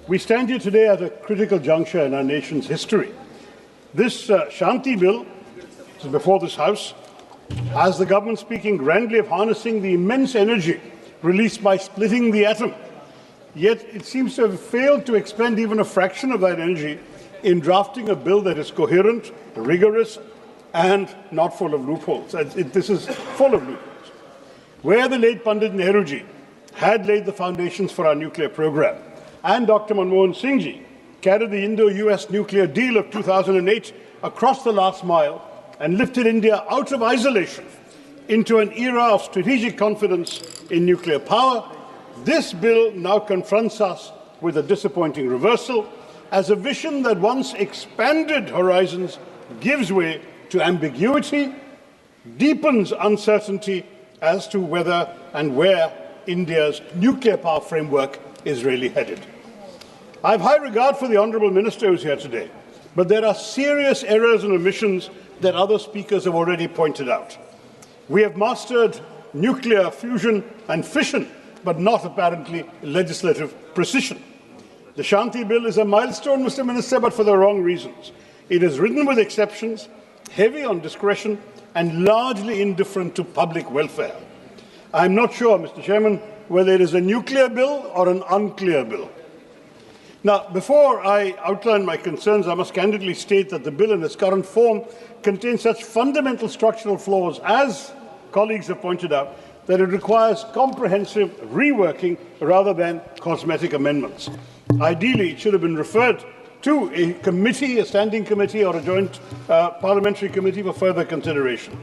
We stand here today at a critical juncture in our nation's history. This Shanti bill is before this House, has the government speaking grandly of harnessing the immense energy released by splitting the atom. Yet it seems to have failed to expend even a fraction of that energy in drafting a bill that is coherent, rigorous, and not full of loopholes. This is full of loopholes. Where the late Pandit Nehruji had laid the foundations for our nuclear program, and Dr. Manmohan Singh ji carried the Indo-US nuclear deal of 2008 across the last mile and lifted India out of isolation into an era of strategic confidence in nuclear power, this bill now confronts us with a disappointing reversal as a vision that once expanded horizons gives way to ambiguity, deepens uncertainty as to whether and where India's nuclear power framework is really headed. I have high regard for the Honourable Minister who is here today, but there are serious errors and omissions that other speakers have already pointed out. We have mastered nuclear fusion and fission, but not apparently legislative precision. The Shanti Bill is a milestone, Mr. Minister, but for the wrong reasons. It is written with exceptions, heavy on discretion, and largely indifferent to public welfare. I am not sure, Mr. Chairman, whether it is a nuclear bill or an unclear bill. Now, before I outline my concerns, I must candidly state that the bill in its current form contains such fundamental structural flaws, as colleagues have pointed out, that it requires comprehensive reworking rather than cosmetic amendments. Ideally, it should have been referred to a committee, a standing committee or a joint parliamentary committee for further consideration.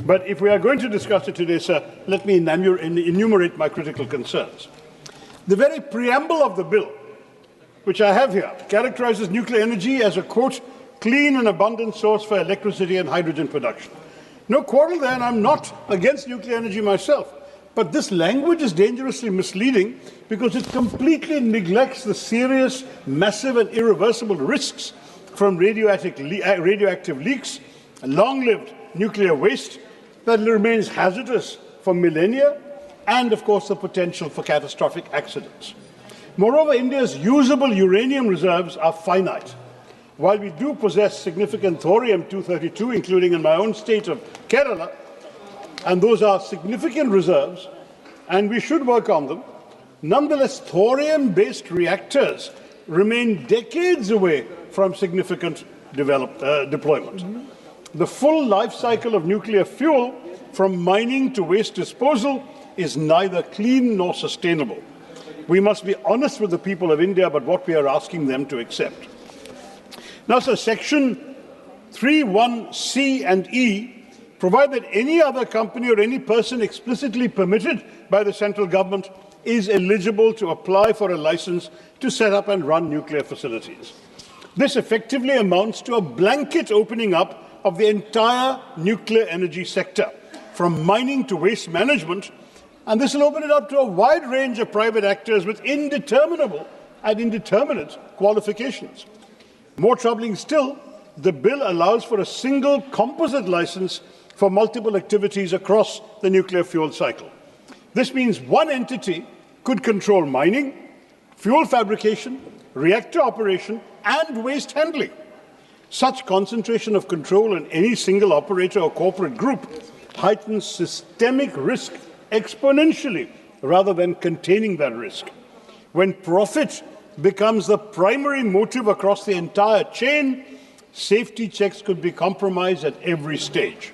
But if we are going to discuss it today, sir, let me enumerate my critical concerns. The very preamble of the bill, which I have here, characterizes nuclear energy as a, quote, clean and abundant source for electricity and hydrogen production. No quarrel there, and I'm not against nuclear energy myself. But this language is dangerously misleading because it completely neglects the serious, massive and irreversible risks from radioactive leaks, long-lived nuclear waste that remains hazardous for millennia, and, of course, the potential for catastrophic accidents. Moreover, India's usable uranium reserves are finite. While we do possess significant thorium-232, including in my own state of Kerala, and those are significant reserves, and we should work on them, nonetheless, thorium-based reactors remain decades away from significant deployment. The full life cycle of nuclear fuel, from mining to waste disposal, is neither clean nor sustainable. We must be honest with the people of India about what we are asking them to accept. Now, sir, Section 3(1)(c) and E provide that any other company or any person explicitly permitted by the central government is eligible to apply for a license to set up and run nuclear facilities. This effectively amounts to a blanket opening up of the entire nuclear energy sector, from mining to waste management, and this will open it up to a wide range of private actors with indeterminable and indeterminate qualifications. More troubling still, the bill allows for a single composite license for multiple activities across the nuclear fuel cycle. This means one entity could control mining, fuel fabrication, reactor operation, and waste handling. Such concentration of control in any single operator or corporate group heightens systemic risk exponentially rather than containing that risk. When profit becomes the primary motive across the entire chain, safety checks could be compromised at every stage.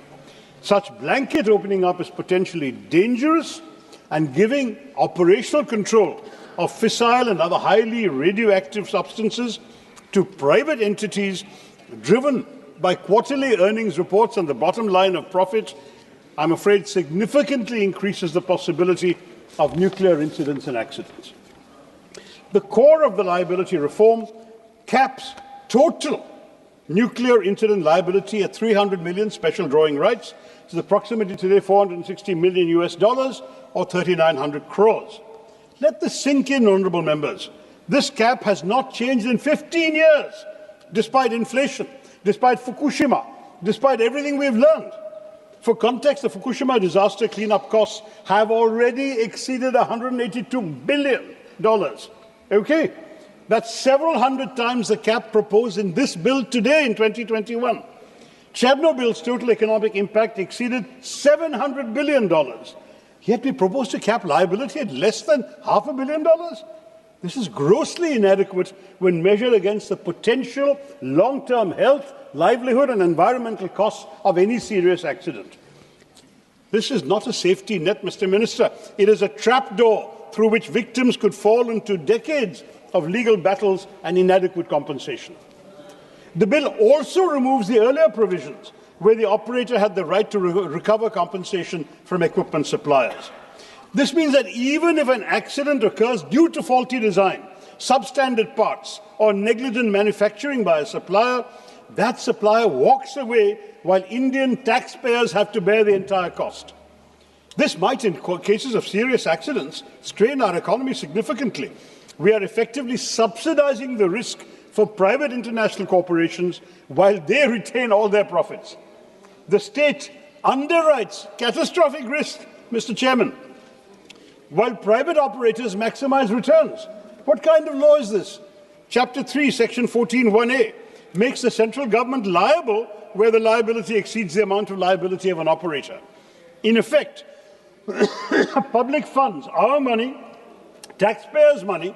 Such blanket opening up is potentially dangerous, and giving operational control of fissile and other highly radioactive substances to private entities driven by quarterly earnings reports and the bottom line of profit, I'm afraid significantly increases the possibility of nuclear incidents and accidents. The core of the liability reform caps total nuclear incident liability at 300 million special drawing rights, which is approximately today $460 million or 3,900 crores. Let this sink in, honourable members. This cap has not changed in 15 years, despite inflation, despite Fukushima, despite everything we've learned. For context, the Fukushima disaster cleanup costs have already exceeded $182 billion. Okay? That's several hundred times the cap proposed in this bill today in 2021. Chernobyl's total economic impact exceeded $700 billion. Yet we propose to cap liability at less than $500 million. This is grossly inadequate when measured against the potential long-term health, livelihood and environmental costs of any serious accident. This is not a safety net, Mr. Minister. It is a trapdoor through which victims could fall into decades of legal battles and inadequate compensation. The bill also removes the earlier provisions where the operator had the right to recover compensation from equipment suppliers. This means that even if an accident occurs due to faulty design, substandard parts, or negligent manufacturing by a supplier, that supplier walks away while Indian taxpayers have to bear the entire cost. This might, in cases of serious accidents, strain our economy significantly. We are effectively subsidizing the risk for private international corporations while they retain all their profits. The state underwrites catastrophic risk, Mr. Chairman, while private operators maximize returns. What kind of law is this? Chapter 3, Section 14(1)(a) makes the central government liable where the liability exceeds the amount of liability of an operator. In effect, public funds, our money, taxpayers' money,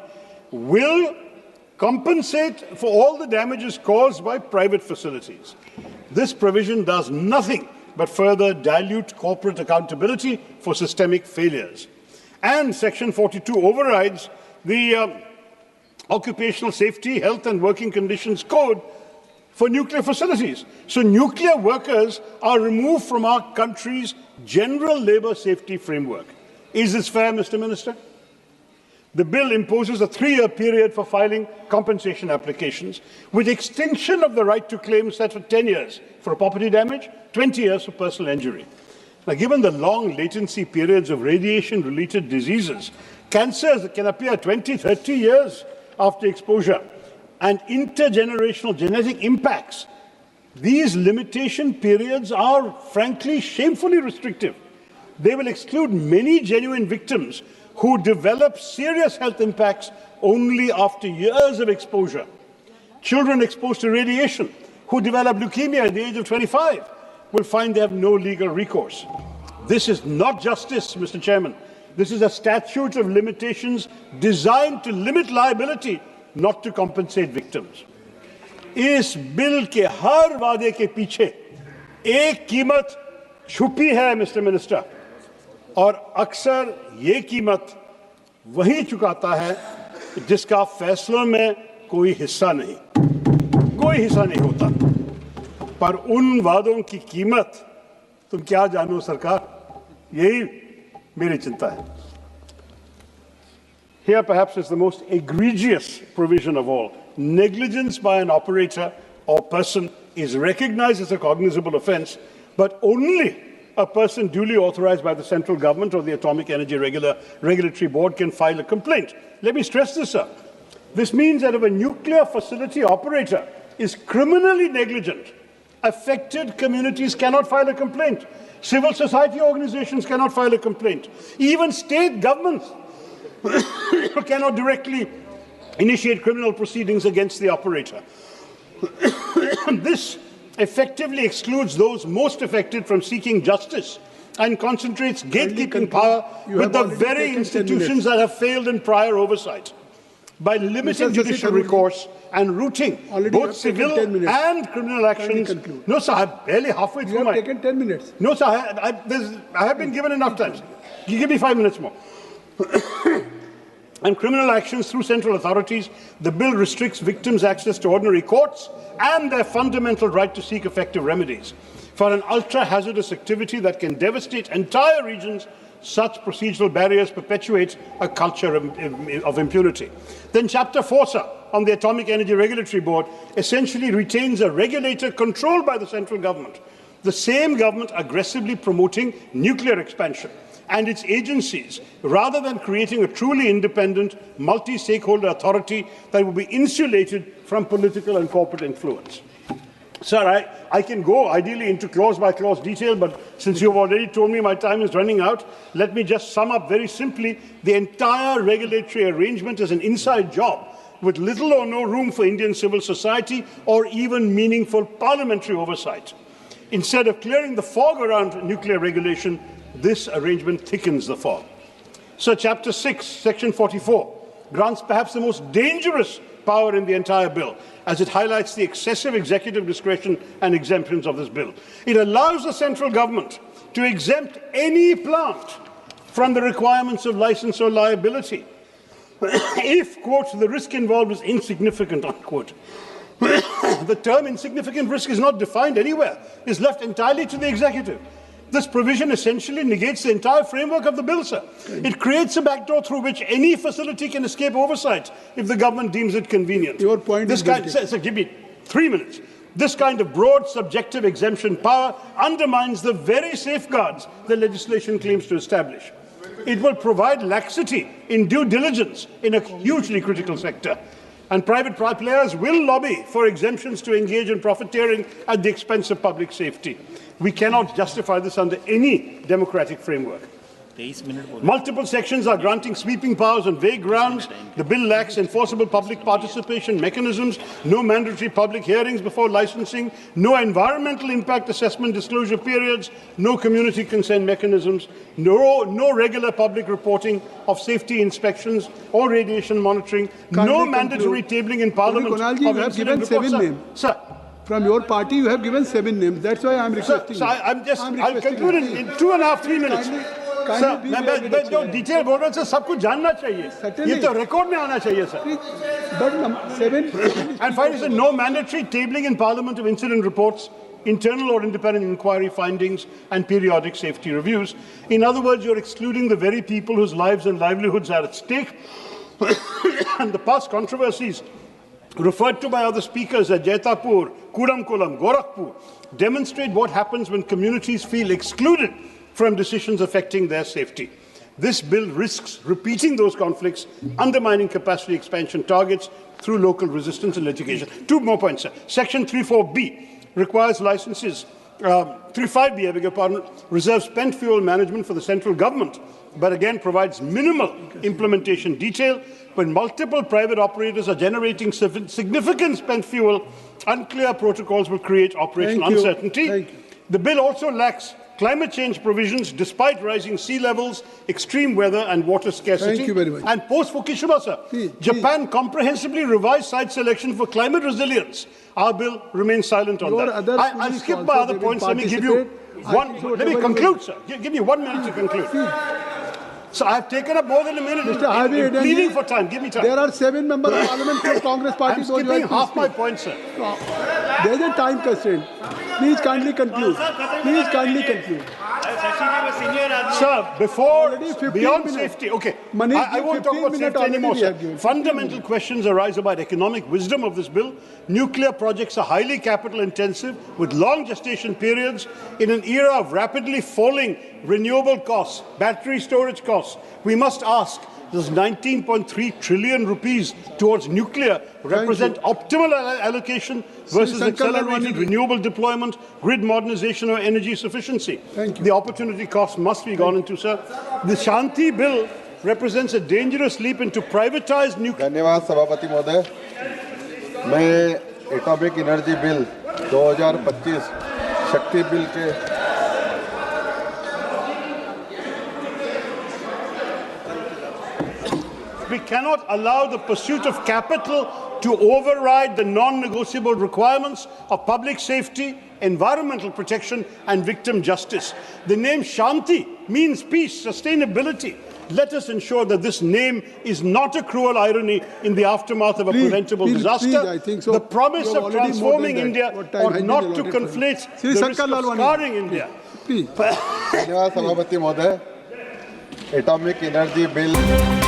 will compensate for all the damages caused by private facilities. This provision does nothing but further dilute corporate accountability for systemic failures. And Section 42 overrides the Occupational Safety, Health and Working Conditions Code for nuclear facilities. So nuclear workers are removed from our country's general labour safety framework. Is this fair, Mr. Minister? The bill imposes a 3-year period for filing compensation applications, with extension of the right to claim set for 10 years for property damage, 20 years for personal injury. Now, given the long latency periods of radiation-related diseases, cancers can appear 20, 30 years after exposure, and intergenerational genetic impacts, these limitation periods are, frankly, shamefully restrictive. They will exclude many genuine victims who develop serious health impacts only after years of exposure. Children exposed to radiation who develop leukemia at the age of 25 will find they have no legal recourse. This is not justice, Mr. Chairman. This is a statute of limitations designed to limit liability, not to compensate victims. इस bill के हर वादे के पीछे एक कीमत छुपी है, mister minister, और अक्सर ये कीमत वही चुकाता है जिसका फैसलों में कोई हिस्सा नहीं होता। पर उन वादों की कीमत तुम क्या जानो सरकार, यही मेरी चिंता है। Here perhaps is the most egregious provision of all. Negligence by an operator or person is recognized as a cognizable offence, but only a person duly authorized by the central government or the Atomic Energy Regulatory Board can file a complaint. Let me stress this, sir. This means that if a nuclear facility operator is criminally negligent, affected communities cannot file a complaint. Civil society organizations cannot file a complaint. Even state governments cannot directly initiate criminal proceedings against the operator. This effectively excludes those most affected from seeking justice and concentrates gatekeeping power with the very institutions that have failed in prior oversight. By limiting judicial recourse and routing both civil and criminal actions. No, sir, I'm barely halfway through. You have taken 10 minutes. No, sir, I have been given enough time. You give me 5 minutes more. And criminal actions through central authorities, the bill restricts victims' access to ordinary courts and their fundamental right to seek effective remedies. For an ultra-hazardous activity that can devastate entire regions, such procedural barriers perpetuate a culture of impunity. Then Chapter 4, sir, on the Atomic Energy Regulatory Board, essentially retains a regulator controlled by the central government, the same government aggressively promoting nuclear expansion, and its agencies, rather than creating a truly independent, multi-stakeholder authority that will be insulated from political and corporate influence. Sir, I can go ideally into clause-by-clause detail, but since you've already told me my time is running out, let me just sum up very simply. The entire regulatory arrangement is an inside job with little or no room for Indian civil society or even meaningful parliamentary oversight. Instead of clearing the fog around nuclear regulation, this arrangement thickens the fog. So Chapter 6, Section 44, grants perhaps the most dangerous power in the entire bill, as it highlights the excessive executive discretion and exemptions of this bill. It allows the central government to exempt any plant from the requirements of license or liability if, quote, the risk involved is insignificant, unquote. The term insignificant risk is not defined anywhere. It's left entirely to the executive. This provision essentially negates the entire framework of the bill, sir. It creates a backdoor through which any facility can escape oversight if the government deems it convenient. Your point is sir, give me 3 minutes. This kind of broad subjective exemption power undermines the very safeguards the legislation claims to establish. It will provide laxity in due diligence in a hugely critical sector. And private players will lobby for exemptions to engage in profiteering at the expense of public safety. We cannot justify this under any democratic framework. Multiple sections are granting sweeping powers on vague grounds. The bill lacks enforceable public participation mechanisms, no mandatory public hearings before licensing, no environmental impact assessment disclosure periods, no community consent mechanisms, no regular public reporting of safety inspections or radiation monitoring, no mandatory tabling in Parliament. Kunalji, you have given 7 names. Sir, from your party, you have given 7 names. That's why I am requesting. Sir, I'll conclude in 2.5-3 minutes. Sir, मैं जो detail बोल रहा हूँ sir सब कुछ जानना चाहिए ये तो रिकॉर्ड में आना चाहिए sir But 7 and finally sir, no mandatory tabling in Parliament of incident reports, internal or independent inquiry findings and periodic safety reviews. In other words, you're excluding the very people whose lives and livelihoods are at stake. And the past controversies referred to by other speakers at Jaitapur, Kuramkolam, Gorakhpur demonstrate what happens when communities feel excluded from decisions affecting their safety. This bill risks repeating those conflicts, undermining capacity expansion targets through local resistance and litigation. 2 more points, sir. Section 34B requires licenses, 35B, I beg your pardon, reserves spent fuel management for the central government, but again provides minimal implementation detail. When multiple private operators are generating significant spent fuel, unclear protocols will create operational uncertainty. The bill also lacks climate change provisions despite rising sea levels, extreme weather and water scarcity. Thank you very much. And post-Fukushima, sir, Japan comprehensively revised site selection for climate resilience. Our bill remains silent on that. I'll skip my other points. Let me give you one. Let me conclude, sir. Give me 1 minute to conclude. So I have taken up more than a minute in pleading for time. Give me time. There are 7 members of Parliament from Congress Party. I'm skipping half my point, sir. There is a time constraint. Please kindly conclude. Please kindly conclude. Sir, beyond safety, okay, I won't talk about safety anymore, sir. Fundamental questions arise about economic wisdom of this bill. Nuclear projects are highly capital intensive with long gestation periods. In an era of rapidly falling renewable costs, battery storage costs, we must ask, does 19.3 trillion rupees towards nuclear represent optimal allocation versus accelerated renewable deployment, grid modernization or energy sufficiency? The opportunity cost must be gone into, sir. The Shanti bill represents a dangerous leap into privatized nuclear. धन्यवाद सभापति महोदय मैं atomic energy bill 2025 शक्ति bill के We cannot allow the pursuit of capital to override the non-negotiable requirements of public safety, environmental protection and victim justice. The name Shanti means peace, sustainability. Let us ensure that this name is not a cruel irony in the aftermath of a preventable disaster. I think so. The promise of transforming India ought not to conflate the risk of scarring India. धन्यवाद सभापति महोदय atomic energy bill